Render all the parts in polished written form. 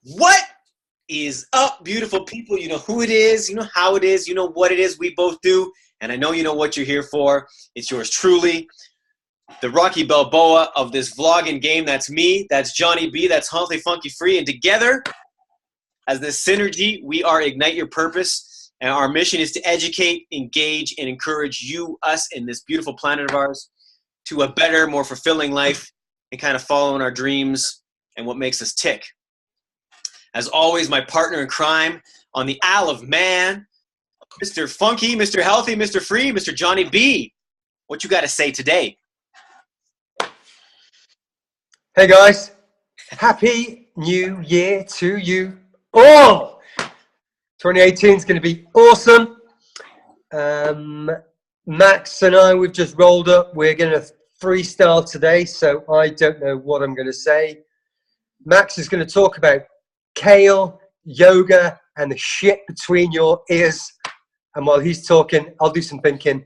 What is up, beautiful people? You know who it is, you know how it is, you know what it is we both do, and I know you know what you're here for. It's yours truly, the Rocky Balboa of this vlogging game. That's me, that's Johnny B, that's Huntley Funky Free, and together, as this synergy, we are Ignite Your Purpose, and our mission is to educate, engage, and encourage you, us, in this beautiful planet of ours to a better, more fulfilling life and kind of following our dreams and what makes us tick. As always, my partner in crime on the Isle of Man, Mr. Funky, Mr. Healthy, Mr. Free, Mr. Johnny B. What you got to say today? Hey guys, happy new year to you all. 2018 is going to be awesome. Max and I, we've just rolled up. We're going to freestyle today, so I don't know what I'm going to say. Max is going to talk about kale, yoga, and the shit between your ears. And while he's talking, I'll do some thinking.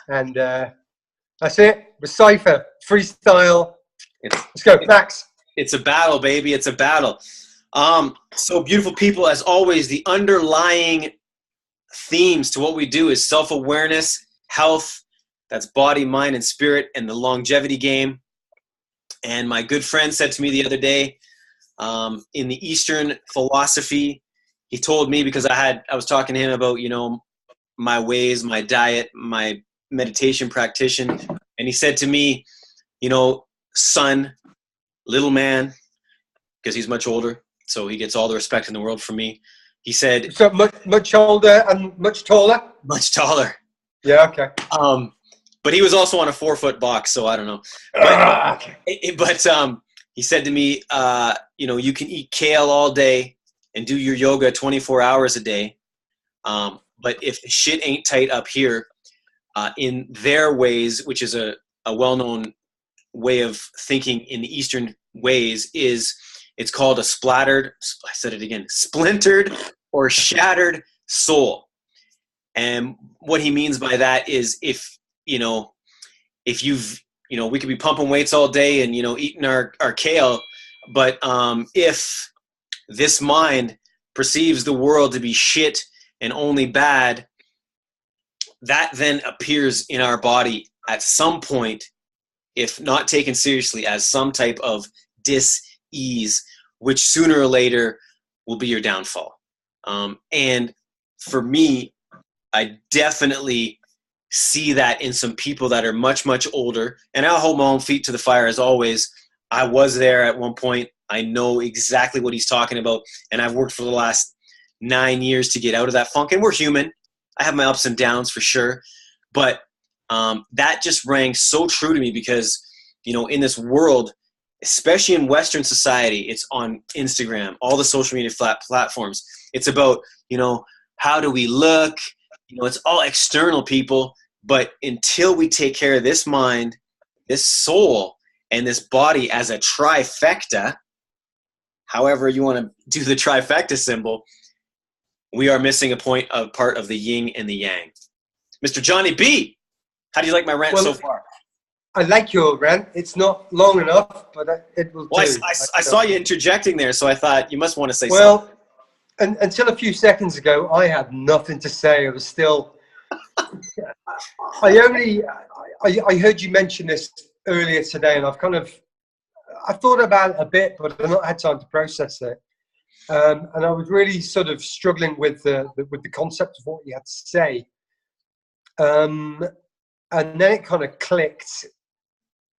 And that's it. With Cypher, freestyle. Let's go, Max. It's a battle, baby. It's a battle. So beautiful people, as always, the underlying themes to what we do is self-awareness, health, that's body, mind, and spirit, and the longevity game. And my good friend said to me the other day, in the Eastern philosophy, he told me, because I was talking to him about, you know, my ways, my diet, my meditation practitioner, and he said to me, you know, son, little man, because he's much older, so he gets all the respect in the world from me. He said, so much older and much taller. Much taller. Yeah, okay. But he was also on a 4-foot box, so I don't know. But he said to me, you know, you can eat kale all day and do your yoga 24 hours a day. But if the shit ain't tight up here, in their ways, which is a well-known way of thinking in the Eastern ways, it's called a splintered or shattered soul. And what he means by that is if we could be pumping weights all day and, you know, eating our kale, but if this mind perceives the world to be shit and only bad, that then appears in our body at some point, if not taken seriously, as some type of dis-ease, which sooner or later will be your downfall. And for me, I definitely see that in some people that are much, much older. And I'll hold my own feet to the fire as always. I was there at one point. I know exactly what he's talking about. And I've worked for the last 9 years to get out of that funk. And we're human. I have my ups and downs for sure. But that just rang so true to me because, you know, in this world, especially in Western society, it's on Instagram, all the social media platforms. It's about, you know, how do we look? You know, it's all external, people. But until we take care of this mind, this soul, and this body as a trifecta, however you want to do the trifecta symbol, we are missing a part of the yin and the yang. Mr. Johnny B, how do you like my rant so far? I like your rant. It's not long enough, but it will do. I saw you interjecting there, so I thought you must want to say something. Well, until a few seconds ago, I had nothing to say. I was still... I heard you mention this earlier today, and I thought about it a bit, but I've not had time to process it. And I was really sort of struggling with the concept of what you had to say. And then it kind of clicked,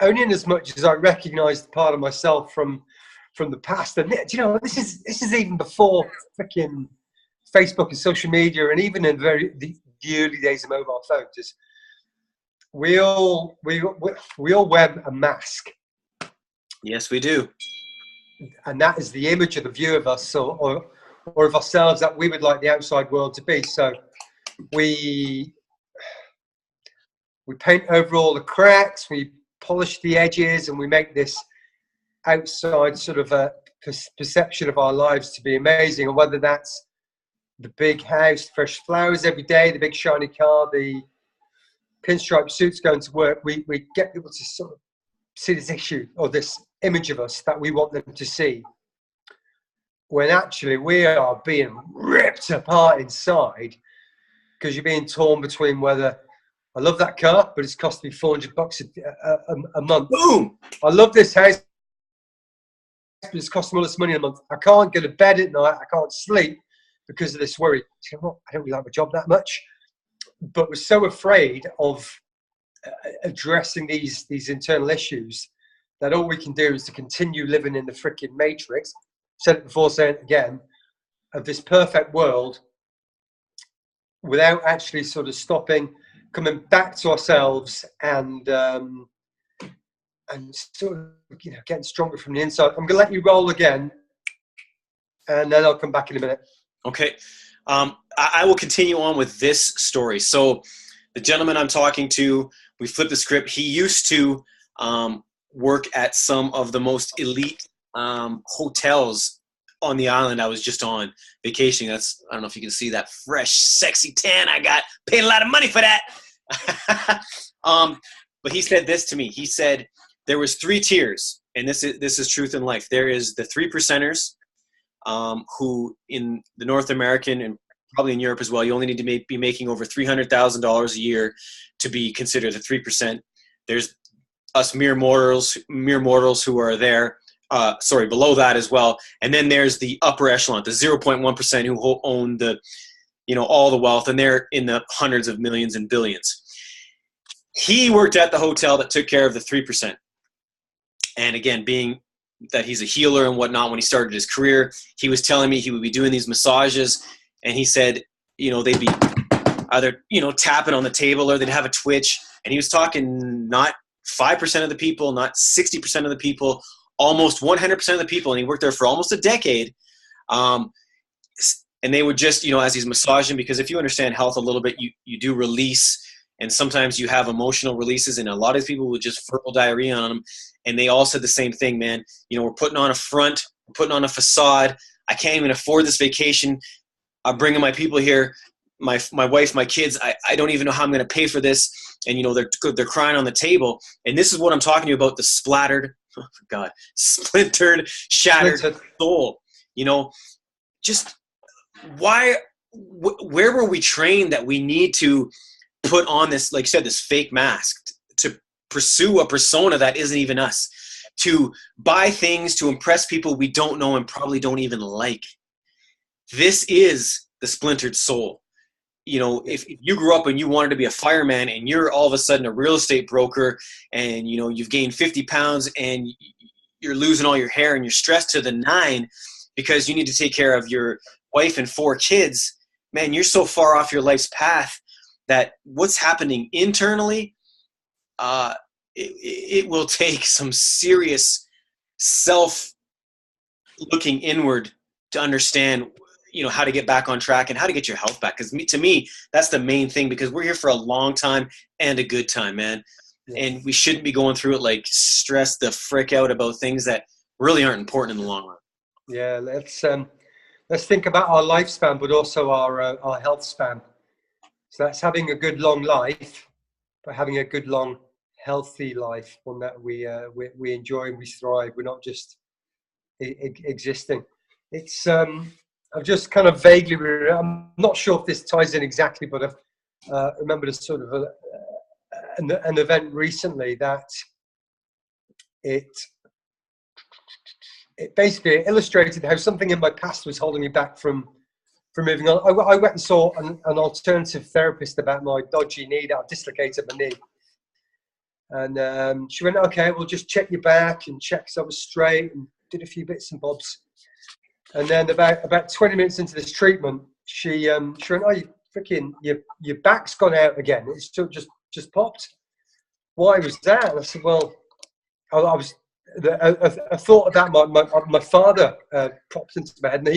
only in as much as I recognised part of myself from the past. And you know, this is even before freaking Facebook and social media, and even in the early days of mobile phones. We all wear a mask. Yes, we do. And that is the image of the view of us or of ourselves that we would like the outside world to be. So we paint over all the cracks, we polish the edges, and we make this outside sort of a perception of our lives to be amazing. And whether that's the big house, fresh flowers every day, the big shiny car, the pinstripe suits going to work, we get people to sort of see this issue or this image of us that we want them to see. when actually we are being ripped apart inside because you're being torn between whether I love that car, but it's costing me $400 a month. Boom! I love this house, but it's costing me all this money a month. I can't go to bed at night. I can't sleep because of this worry. You know what? I don't really like my job that much, but we're so afraid of addressing these internal issues that all we can do is to continue living in the freaking matrix. Said it before, say it again, of this perfect world without actually sort of stopping, coming back to ourselves and sort of, you know, getting stronger from the inside. I'm gonna let you roll again and then I'll come back in a minute. Okay. I will continue on with this story. So the gentleman I'm talking to, we flipped the script. He used to work at some of the most elite hotels on the island I was just on vacation. I don't know if you can see that fresh, sexy tan I got. Paid a lot of money for that. But he said this to me. He said there was 3 tiers, and this is truth in life. There is the 3%ers, who in the North American and probably in Europe as well, you only need to be making over $300,000 a year to be considered the 3%. There's us mere mortals who are there, below that as well. And then there's the upper echelon, the 0.1% who own the, you know, all the wealth, and they're in the hundreds of millions and billions. He worked at the hotel that took care of the 3%. And again, being that he's a healer and whatnot, when he started his career, he was telling me he would be doing these massages, and he said, you know, they'd be either, you know, tapping on the table or they'd have a twitch. And he was talking not 5% of the people, not 60% of the people, almost 100% of the people. And he worked there for almost a decade. And they would just, you know, as he's massaging, because if you understand health a little bit, you do release, and sometimes you have emotional releases, and a lot of people would just fertile diarrhea on them. And they all said the same thing, man. You know, we're putting on a front, we're putting on a facade. I can't even afford this vacation. I'm bringing my people here, my wife, my kids. I don't even know how I'm going to pay for this. And, you know, they're crying on the table. And this is what I'm talking to you about, the splintered, shattered soul. You know, just where were we trained that we need to put on this, like you said, this fake mask to pursue a persona that isn't even us, to buy things to impress people we don't know and probably don't even like? This is the splintered soul. You know, if you grew up and you wanted to be a fireman and you're all of a sudden a real estate broker, and, you know, you've gained 50 pounds and you're losing all your hair and you're stressed to the 9 because you need to take care of your wife and 4 kids, man, you're so far off your life's path that what's happening internally, it will take some serious self-looking inward to understand, you know, how to get back on track and how to get your health back. Because to me, that's the main thing, because we're here for a long time and a good time, man. Yeah. And we shouldn't be going through it like stressed the frick out about things that really aren't important in the long run. Yeah, let's think about our lifespan, but also our health span. So that's having a good long life, but having a good long healthy life, one that we enjoy and we thrive. We're not just existing. It's I've just kind of vaguely, I'm not sure if this ties in exactly, but I've remembered a sort of an event recently that it basically illustrated how something in my past was holding me back from moving on. I went and saw an alternative therapist about my dodgy knee that I dislocated my knee. And she went, okay, we'll just check your back and check so I was straight, and did a few bits and bobs. And then about 20 minutes into this treatment, she went, oh, your back's gone out again. It's just popped. Why was that? And I said, well, I thought about my father popped into my head, and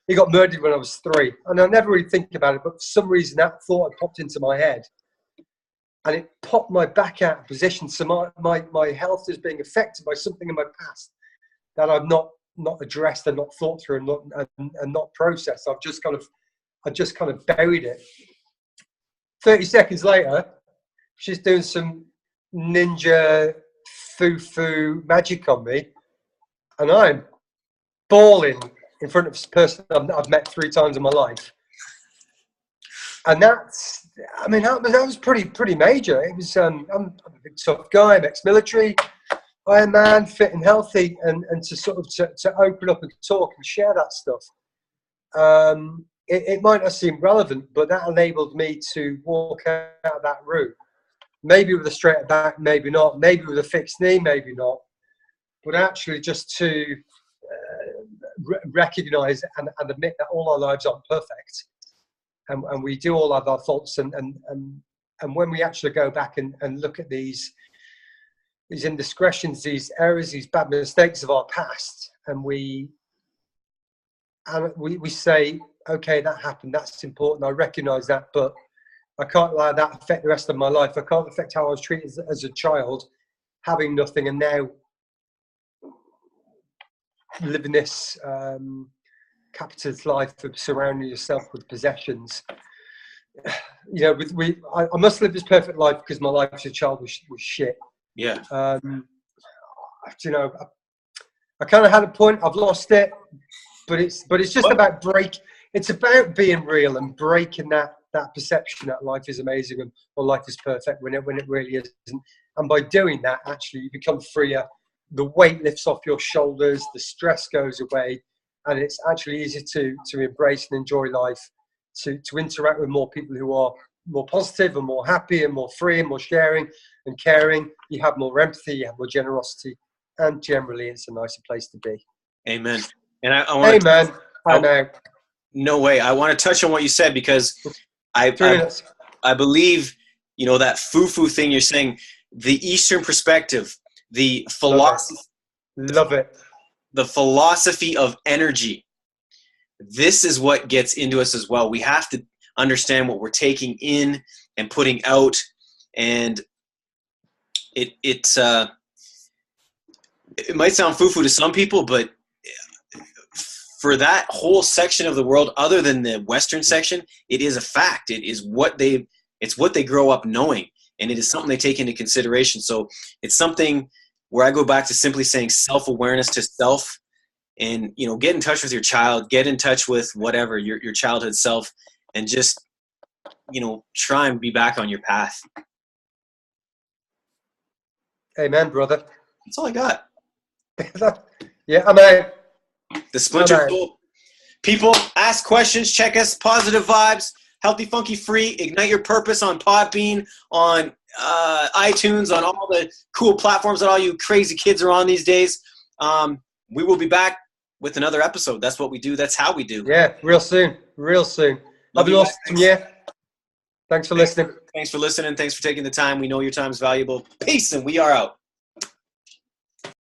he got murdered when I was 3. And I never really think about it, but for some reason that thought had popped into my head, and it popped my back out of position. So my health is being affected by something in my past that I've not addressed and not thought through and not processed. I just kind of buried it. 30 seconds later, she's doing some ninja foo magic on me, and I'm bawling in front of a person I've met 3 times in my life. And that's, I mean, that was pretty major. It was, I'm a big tough guy, I'm ex-military, Iron Man, fit and healthy, and to sort of to open up and talk and share that stuff. It might not seem relevant, but that enabled me to walk out of that room. Maybe with a straight back, maybe not. Maybe with a fixed knee, maybe not. But actually just to recognise and admit that all our lives aren't perfect. And we do all have our faults. And when we actually go back and look at these indiscretions, these errors, these bad mistakes of our past, and we say, okay, that happened, that's important, I recognise that, but I can't allow that to affect the rest of my life. I can't affect how I was treated as a child, having nothing, and now living this capitalist life of surrounding yourself with possessions. You know, I must live this perfect life because my life as a child was shit. Yeah. You know, I kind of had a point. I've lost it, but it's just about It's about being real and breaking that perception that life is amazing or life is perfect when it really isn't. And by doing that, actually, you become freer. The weight lifts off your shoulders. The stress goes away, and it's actually easier to embrace and enjoy life. To interact with more people who are more positive and more happy and more free and more sharing and caring. You have more empathy, you have more generosity, and generally it's a nicer place to be. Amen. And I want Amen. I know. No way. I want to touch on what you said because I believe, you know, that foo-foo thing you're saying, the Eastern perspective, the philosophy. Love it. The philosophy of energy. This is what gets into us as well. We have to understand what we're taking in and putting out, and it might sound foo-foo to some people, but for that whole section of the world, other than the Western section, it is a fact. It's what they grow up knowing, and it is something they take into consideration. So it's something where I go back to simply saying self-awareness to self. And, you know, get in touch with your child, get in touch with whatever, your childhood self, and just, you know, try and be back on your path. Amen, brother. That's all I got. Yeah, I'm out. The Splintered Soul. People, ask questions, check us, positive vibes, healthy, funky, free, ignite your purpose on Podbean, on iTunes, on all the cool platforms that all you crazy kids are on these days. We will be back with another episode. That's what we do. That's how we do. Yeah, real soon. Have an awesome year. Thanks for listening. Thanks for listening. Thanks for taking the time. We know your time is valuable. Peace, and we are out.